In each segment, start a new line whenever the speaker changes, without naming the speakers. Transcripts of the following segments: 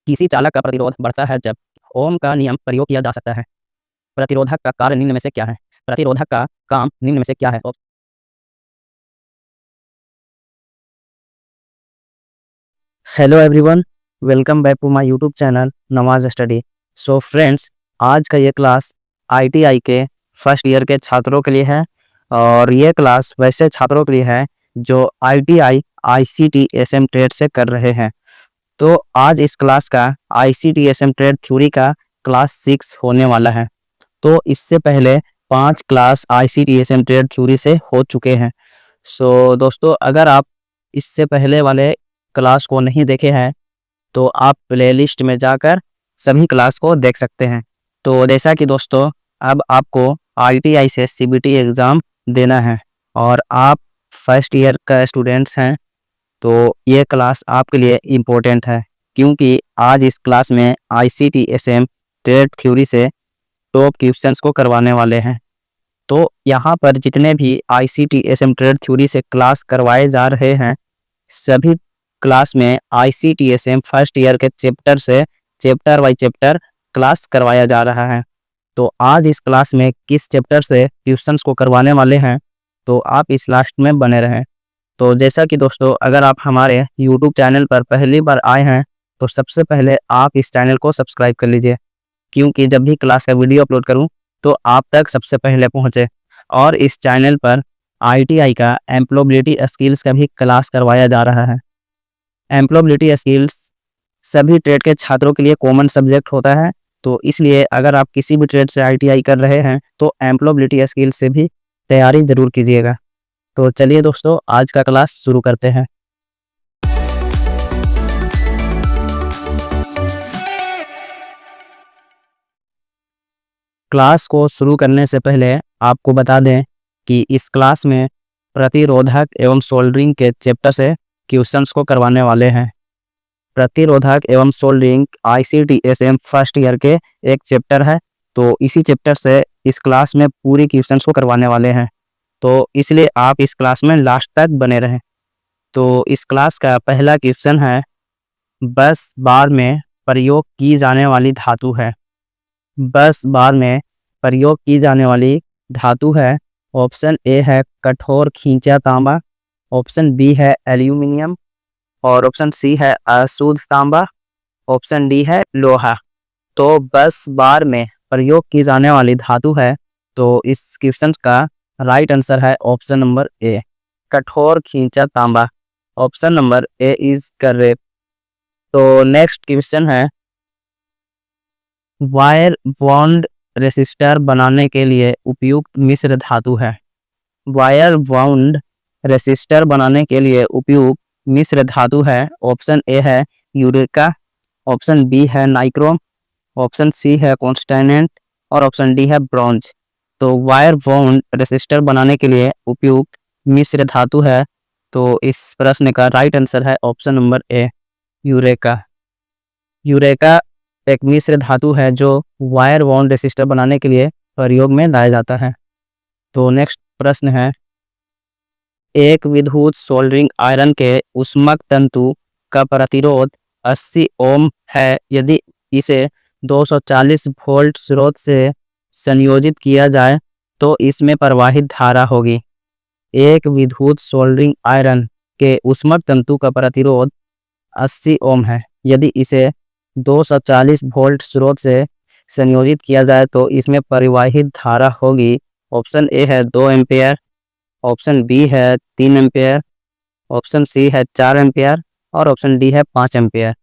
किसी चालक का प्रतिरोध बढ़ता है जब ओम का नियम प्रयोग किया जा सकता है। प्रतिरोधक का कार्य निम्न में से क्या है? प्रतिरोधक का काम निम्न में से क्या है? Hello everyone, welcome back to my YouTube channel Namaz study. So friends, आज का ये क्लास आईटीआई के फर्स्ट ईयर के छात्रों के लिए है और ये क्लास वैसे छात्रों के लिए है जो आईटीआई आईसीटी एसएम ट्रेड से कर रहे हैं। तो आज इस क्लास का आईसीटी एसएम ट्रेड थ्योरी का क्लास 6 होने वाला है। तो इससे पहले 5 class ICT SM trade theory से हो चुके हैं। सो दोस्तों, अगर आप इससे पहले वाले क्लास को नहीं देखे हैं तो आप प्लेलिस्ट में जाकर सभी क्लास को देख सकते हैं। तो जैसा कि दोस्तों, अब आपको आईटीआई से सीबीटी एग्ज़ाम देना है और आप फर्स्ट ईयर का स्टूडेंट्स हैं, तो ये क्लास आपके लिए इम्पोर्टेंट है क्योंकि आज इस क्लास में आईसीटी एसएम ट्रेड थ्योरी से टॉप क्वेश्चंस को करवाने वाले हैं। तो यहाँ पर जितने भी आईसीटी एसएम ट्रेड थ्योरी से क्लास करवाए जा रहे हैं, सभी क्लास में आईसीटी एसएम फर्स्ट ईयर के चैप्टर से चैप्टर बाय चैप्टर क्लास करवाया जा रहा है। तो आज इस क्लास में किस चैप्टर से क्वेश्चंस को करवाने वाले हैं, तो आप इस लास्ट में बने रहें। तो जैसा कि दोस्तों, अगर आप हमारे यूट्यूब चैनल पर पहली बार आए हैं तो सबसे पहले आप इस चैनल को सब्सक्राइब कर लीजिए क्योंकि जब भी क्लास का वीडियो अपलोड करूं तो आप तक सबसे पहले पहुंचे। और इस चैनल पर आईटीआई का एम्प्लॉयबिलिटी स्किल्स का भी क्लास करवाया जा रहा है। एम्प्लॉयबिलिटी स्किल्स सभी ट्रेड के छात्रों के लिए कॉमन सब्जेक्ट होता है, तो इसलिए अगर आप किसी भी ट्रेड से आईटीआई कर रहे हैं तो एम्प्लॉयबिलिटी स्किल्स से भी तैयारी ज़रूर कीजिएगा। तो चलिए दोस्तों, आज का क्लास शुरू करते हैं। क्लास को शुरू करने से पहले आपको बता दें कि इस क्लास में प्रतिरोधक एवं सोल्डरिंग के चैप्टर से क्वेश्चंस को करवाने वाले हैं। प्रतिरोधक एवं soldering ICT SM first year के एक चैप्टर है, तो इसी चैप्टर से इस क्लास में पूरी क्वेश्चंस को करवाने वाले हैं। तो इसलिए आप इस क्लास में लास्ट तक बने रहें। तो इस क्लास का पहला क्वेश्चन है, बस बार में प्रयोग की जाने वाली धातु है। बस बार में प्रयोग की जाने वाली धातु है, ऑप्शन ए है कठोर खींचा तांबा, ऑप्शन बी है एल्यूमिनियम और ऑप्शन सी है अशुद्ध तांबा, ऑप्शन डी है लोहा। तो बस बार में प्रयोग की जाने वाली धातु है, तो इस क्वेश्चन का राइट आंसर है ऑप्शन नंबर ए, कठोर खींचा तांबा। Option number A is correct. तो नेक्स्ट क्वेश्चन है, वायर बॉन्ड रेसिस्टर बनाने के लिए उपयुक्त मिश्र धातु है। वायर बाउंड रेसिस्टर बनाने के लिए उपयुक्त मिश्र धातु है, ऑप्शन ए है यूरेका, ऑप्शन बी है नाइक्रोम, ऑप्शन सी है कॉन्स्टेनेंट और ऑप्शन डी है ब्रॉन्ज। तो वायर बाउंड रेसिस्टर बनाने के लिए उपयुक्त मिश्र धातु है, तो इस प्रश्न का राइट आंसर है option number A, eureka. Eureka एक मिश्र धातु है जो वायर बाउंड रेसिस्टर बनाने के लिए प्रयोग में लाया जाता है। तो नेक्स्ट प्रश्न है, एक विद्युत सोल्डरिंग आयरन के ऊष्मक तंतु का प्रतिरोध 80 ओम है। यदि इसे 240 वोल्ट स्रोत से संयोजित किया जाए तो इसमें प्रवाहित धारा होगी। एक विद्युत सोल्डरिंग आयरन के ऊष्मक तंतु का प्रतिरोध 80 ओम है। यदि इसे 240 वोल्ट स्रोत से संयोजित किया जाए तो इसमें प्रवाहित धारा होगी। ऑप्शन ए है 2 एम्पेयर, ऑप्शन बी है 3 एम्पेयर, ऑप्शन सी है 4 एम्पेयर और ऑप्शन डी है 5 एम्पेयर।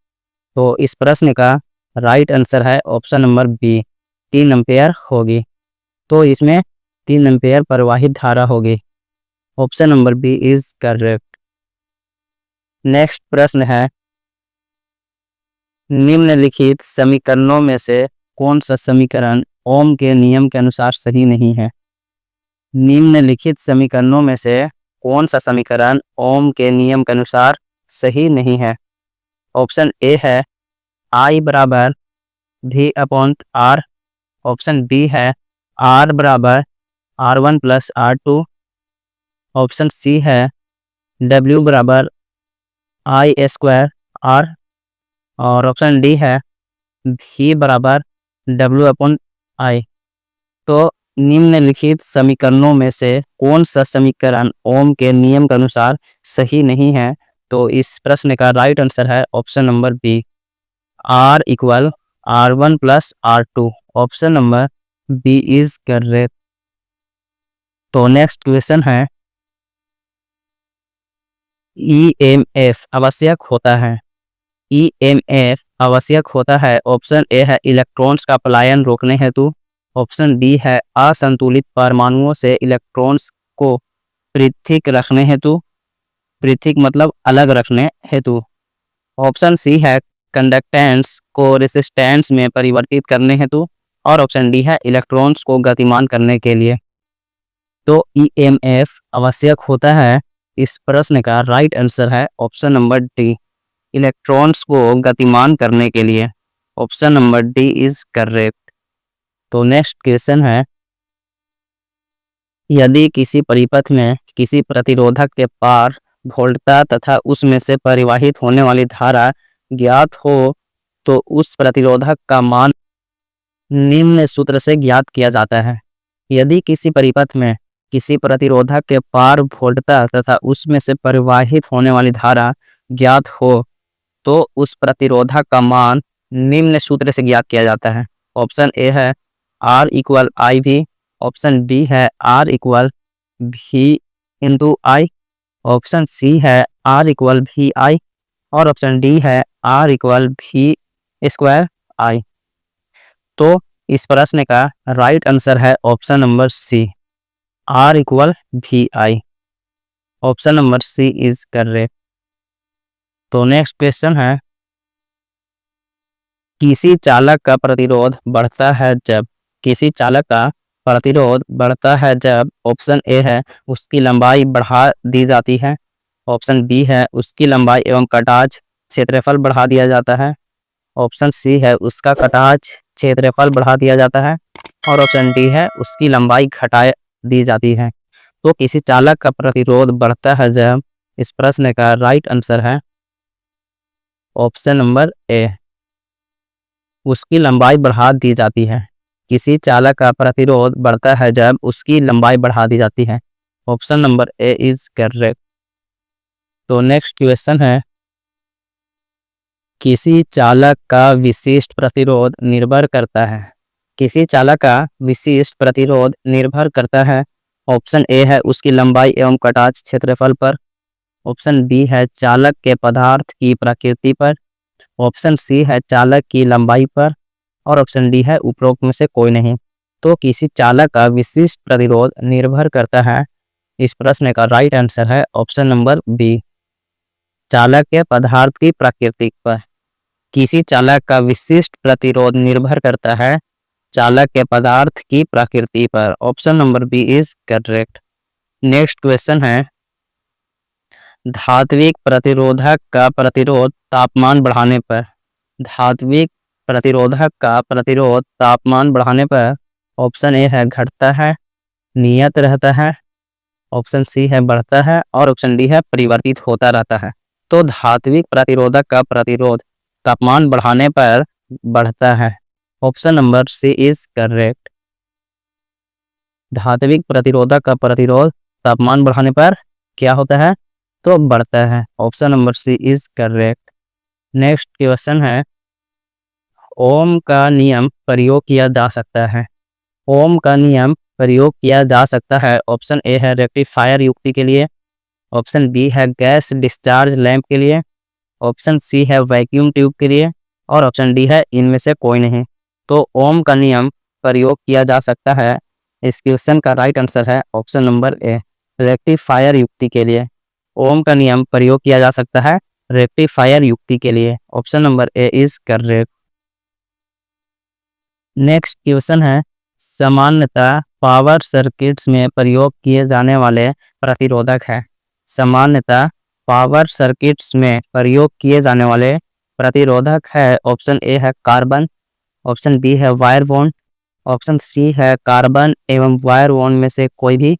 तो इस प्रश्न का राइट आंसर है ऑप्शन नंबर बी, 3 एम्पेयर होगी। तो इसमें 3 एम्पेयर प्रवाहित धारा होगी। Option number B is correct. Next प्रश्न है, निम्नलिखित समीकरणों में से कौन सा समीकरण ओम के नियम के अनुसार सही नहीं है। निम्नलिखित समीकरणों में से कौन सा समीकरण ओम के नियम के अनुसार सही नहीं है। ऑप्शन ए है I बराबर V upon R, option B है R बराबर R1 plus R2, option C है W बराबर I स्क्वायर R, और ऑप्शन डी है V बराबर W/I। तो निम्नलिखित समीकरणों में से कौन सा समीकरण ओम के नियम के अनुसार सही नहीं है? तो इस प्रश्न का राइट आंसर है option number B, R=R1+R2। Option number B is correct. तो नेक्स्ट क्वेश्चन है, EMF आवश्यक होता है। EMF आवश्यक होता है। ऑप्शन ए है इलेक्ट्रॉन्स का पलायन रोकने हेतु। ऑप्शन डी है असंतुलित परमाणुओं से इलेक्ट्रॉन्स को पृथक रखने हेतु, पृथक मतलब अलग रखने हेतु। ऑप्शन सी है कंडक्टेंस को रेसिस्टेंस में परिवर्तित करने हेतु। और ऑप्शन डी है इलेक्ट्रॉन्स को गतिमान करने के लिए। तो EMF आवश्यक होता है, इस प्रश्न का राइट आंसर है ऑप्शन नंबर डी, इलेक्ट्रॉन्स को गतिमान करने के लिए। Option number D is correct. तो नेक्स्ट क्वेश्चन है, यदि किसी परिपथ में किसी प्रतिरोधक के पार वोल्टता तथा उसमें से परिवाहित होने वाली धारा ज्ञात हो तो उस प्रतिरोधक का मान निम्न सूत्र से ज्ञात किया जाता है। यदि किसी परिपथ में किसी प्रतिरोधक के पार वोल्टता तथा उसमें से परिवाहित होने वाली धारा ज्ञात हो तो उस प्रतिरोधक का मान निम्न सूत्र से ज्ञात किया जाता है। ऑप्शन ए है R=IV। ऑप्शन बी है R=V/I। ऑप्शन सी है R=VI। और ऑप्शन डी है R=V²I। तो इस प्रश्न का राइट आंसर है option number C, R=VI। Option number C is correct. तो नेक्स्ट क्वेश्चन है, किसी चालक का प्रतिरोध बढ़ता है जब, किसी चालक का प्रतिरोध बढ़ता है जब ऑप्शन ए है उसकी लंबाई बढ़ा दी जाती है। ऑप्शन बी है उसकी लंबाई एवं कटाज क्षेत्रफल बढ़ा दिया जाता है। ऑप्शन सी है उसका कटाज क्षेत्रफल बढ़ा दिया जाता है। और ऑप्शन डी है उसकी लंबाई घटा दी जाती है। तो किसी चालक का प्रतिरोध बढ़ता है जब, इस प्रश्न का राइट आंसर है ऑप्शन नंबर ए, उसकी लंबाई बढ़ा दी जाती है। किसी चालक का प्रतिरोध बढ़ता है जब उसकी लंबाई बढ़ा दी जाती है। Option number A is correct. तो नेक्स्ट क्वेश्चन है, किसी चालक का विशिष्ट प्रतिरोध निर्भर करता है, किसी चालक का विशिष्ट प्रतिरोध निर्भर करता है। ऑप्शन ए है उसकी लंबाई एवं कटाज क्षेत्रफल पर। ऑप्शन बी है चालक के पदार्थ की प्रकृति पर। ऑप्शन सी है चालक की लंबाई पर। और ऑप्शन डी है उपरोक्त में से कोई नहीं। तो किसी चालक का विशिष्ट प्रतिरोध निर्भर करता है, इस प्रश्न का राइट आंसर है ऑप्शन नंबर बी, चालक के पदार्थ की प्रकृति पर। किसी चालक का विशिष्ट प्रतिरोध निर्भर करता है चालक के पदार्थ की प्रकृति पर। Option number B is correct. Next question है, धात्विक प्रतिरोधक का प्रतिरोध तापमान बढ़ाने पर, धात्विक प्रतिरोधक का प्रतिरोध तापमान बढ़ाने पर ऑप्शन ए है घटता है, नियत रहता है। ऑप्शन सी है बढ़ता है। और ऑप्शन डी है परिवर्तित होता रहता है। तो धात्विक प्रतिरोधक का प्रतिरोध तापमान बढ़ाने पर बढ़ता है। Option number C is correct. धात्विक प्रतिरोधक का प्रतिरोध तापमान बढ़ाने पर क्या होता है? तो बढ़ता है। Option number C is correct. Next question है, ओम का नियम प्रयोग किया जा सकता है। ओम का नियम प्रयोग किया जा सकता है। ऑप्शन ए है रेक्टिफायर युक्ति के लिए। ऑप्शन बी है गैस डिस्चार्ज लैंप के लिए। ऑप्शन सी है वैक्यूम ट्यूब के लिए। और ऑप्शन डी है इनमें से कोई नहीं। तो ओम का नियम प्रयोग किया जा सकता है, इस क्वेश्चन का राइट आंसर है ऑप्शन नंबर ए, रेक्टिफायर युक्ति के लिए। ओम का नियम प्रयोग किया जा सकता है रेक्टिफायर युक्ति के लिए। Option number A is correct. Next question है, सामान्यतः पावर सर्किट्स में प्रयोग किए जाने वाले प्रतिरोधक है। सामान्यतः पावर सर्किट्स में प्रयोग किए जाने वाले प्रतिरोधक है। ऑप्शन ए है कार्बन। ऑप्शन बी है वायर बॉन्ड। ऑप्शन सी है कार्बन एवं वायर बॉन्ड में से कोई भी।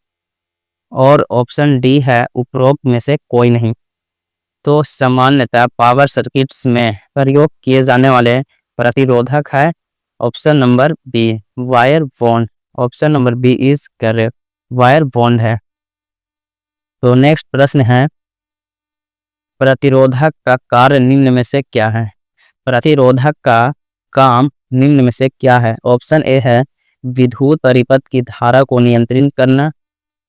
और ऑप्शन डी है उपरोक्त में से कोई नहीं। तो सामान्यतः पावर सर्किट्स में प्रयोग किए जाने वाले प्रतिरोधक है option number B wire bond. Option number B is correct, wire bond है। तो नेक्स्ट प्रश्न है प्रतिरोधक का कार्य निम्न में से क्या है। प्रतिरोधक का काम निम्न में से क्या है। ऑप्शन ए है विद्युत परिपथ की धारा को नियंत्रित करना।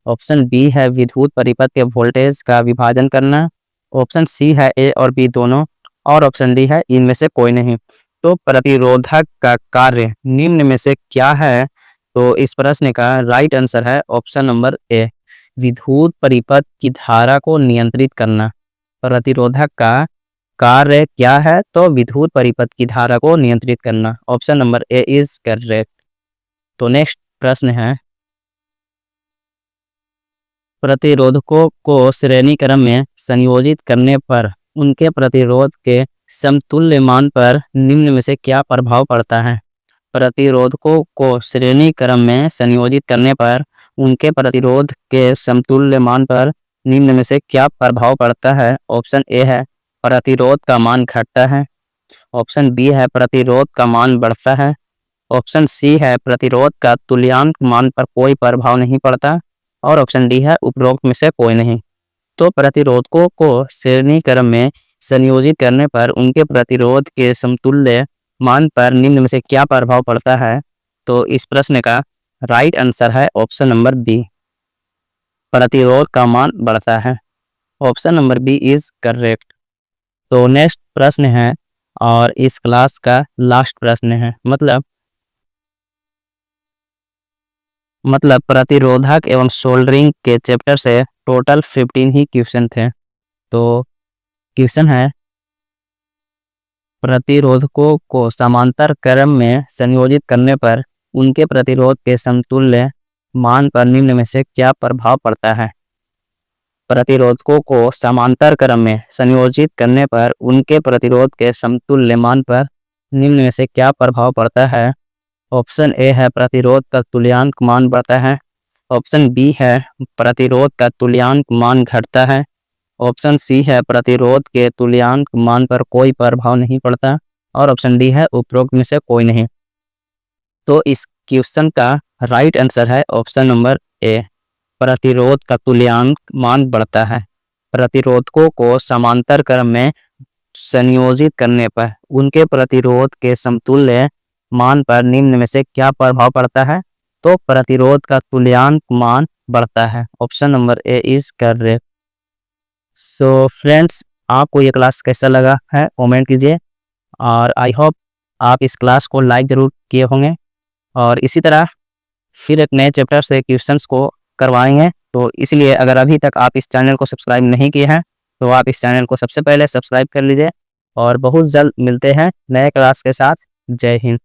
ऑप्शन बी है विद्युत परिपथ के वोल्टेज का विभाजन करना। ऑप्शन सी है ए और बी दोनों, और ऑप्शन डी है इनमें से कोई नहीं। तो प्रतिरोधक का कार्य निम्न में से क्या है। तो इस प्रश्न का राइट आंसर है ऑप्शन नंबर ए विद्युत परिपथ की धारा को नियंत्रित करना। प्रतिरोधक का कार्य क्या है, तो विद्युत परिपथ की धारा को नियंत्रित करना। Option number A is correct. तो नेक्स्ट प्रश्न है प्रतिरोधकों को श्रेणी क्रम में संयोजित करने पर उनके प्रतिरोध के समतुल्य मान पर निम्न में से क्या प्रभाव पड़ता है। प्रतिरोधकों को श्रेणी क्रम में संयोजित करने पर उनके प्रतिरोध के समतुल्य मान पर निम्न में से क्या प्रभाव पड़ता है। ऑप्शन ए है प्रतिरोध का मान घटता है। ऑप्शन बी है प्रतिरोध का मान बढ़ता है। ऑप्शन सी है प्रतिरोध का तुल्यांक मान पर कोई प्रभाव नहीं पड़ता, और ऑप्शन डी है उपरोक्त में से कोई नहीं। तो प्रतिरोधकों को श्रेणी क्रम में संयोजित करने पर उनके प्रतिरोध के समतुल्य मान पर निम्न में से क्या प्रभाव पड़ता है। तो इस प्रश्न का राइट आंसर है ऑप्शन नंबर बी प्रतिरोध का मान बढ़ता है। Option number B is correct. तो नेक्स्ट प्रश्न है और इस क्लास का लास्ट प्रश्न है, मतलब प्रतिरोधक एवं सोल्डरिंग के चैप्टर से टोटल 15 ही क्वेश्चन थे। तो क्वेश्चन है प्रतिरोधकों को समांतर क्रम में संयोजित करने पर उनके प्रतिरोध के समतुल्य मान पर निम्न में से क्या प्रभाव पड़ता है। प्रतिरोधकों को समांतर क्रम में संयोजित करने पर उनके प्रतिरोध के समतुल्य मान पर निम्न में से क्या प्रभाव पड़ता है। ऑप्शन ए है प्रतिरोध का तुल्यांक मान बढ़ता है। ऑप्शन बी है प्रतिरोध का तुल्यांक मान घटता है। ऑप्शन सी है प्रतिरोध के तुल्यांक मान पर कोई प्रभाव नहीं पड़ता, और ऑप्शन डी है उपरोक्त में से कोई नहीं। तो इस क्वेश्चन का राइट आंसर है ऑप्शन नंबर ए प्रतिरोध का तुल्यांक मान बढ़ता है। प्रतिरोधकों को समांतर क्रम में संयोजित करने पर उनके प्रतिरोध के समतुल्य मान पर निम्न में से क्या प्रभाव पड़ता है। तो प्रतिरोध का तुल्यांक मान बढ़ता है। Option number A is correct. So friends, आपको ये क्लास कैसा लगा है कमेंट कीजिए, और आई होप आप इस क्लास को लाइक ज़रूर किए होंगे, और इसी तरह फिर एक नए चैप्टर से क्वेश्चंस को करवाएंगे। तो इसलिए अगर अभी तक आप इस चैनल को सब्सक्राइब नहीं किए हैं तो आप इस चैनल को सबसे पहले सब्सक्राइब कर लीजिए, और बहुत जल्द मिलते हैं नए क्लास के साथ। जय हिंद।